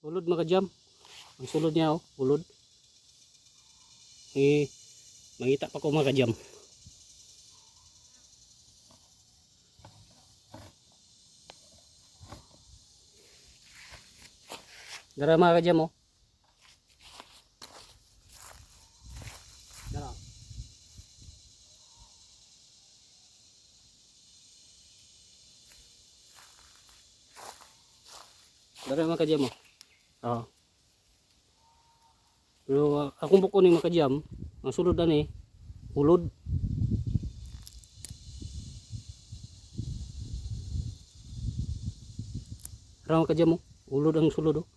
Ulod mga jam. Ang sulod niya oh, ulod. Mangita pa ko mga jam. Dara mga jam oh. Dara. Dara mga jam oh. Oh. Pero akong buko ni mga jam, ang sulod ani ulod. Dara mga jam oh, ulod ang sulod oh.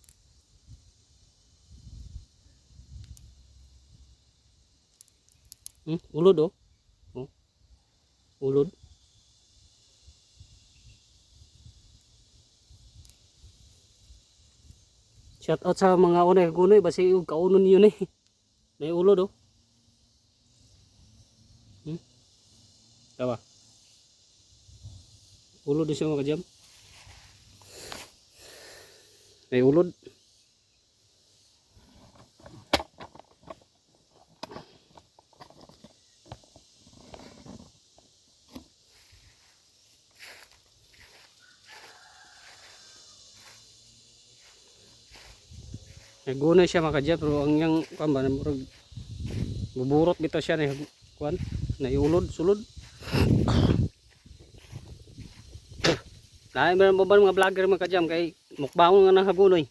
Ulod oh. Oh. Ulod. Shout out sa mga unay kunoy basi yung kaunon yun eh. May ulod oh. Tawa. Ulod din siya mga jam. May ulod. Nagunay siya mga jam pero ang yang kamba buburot bitaw siya na kuan na iulod sulod. Lain meron ba mga vlogger mga jam kay mukbang nga nang hagunoy.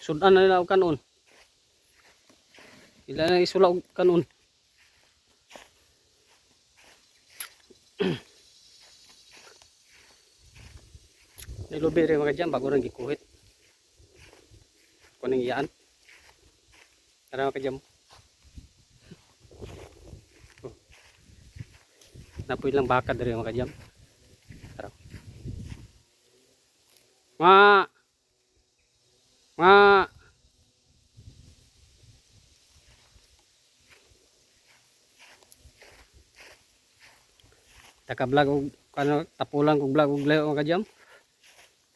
Sudan na nila og kanon. Ila na isula og kanon. Nilubi rin mga jam bago nang gikuhit. Kuning iyaan. Tara mga jam. Napoy lang baka diri mga jam. Tara. Nga. Taka vlog og ano tapulang kog vlog og layo mga jam.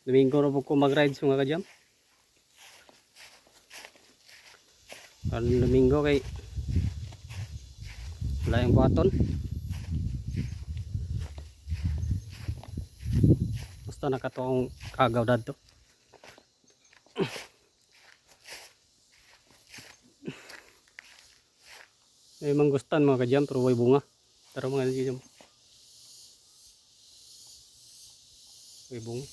Domingo ra ko mag-ride sa mga jam. Kan Domingo kay wala yung buhaton. Basta nakatong kagaw dadto. May manggustan mga kajam pero way bunga. Tara mga kajam. Way bunga.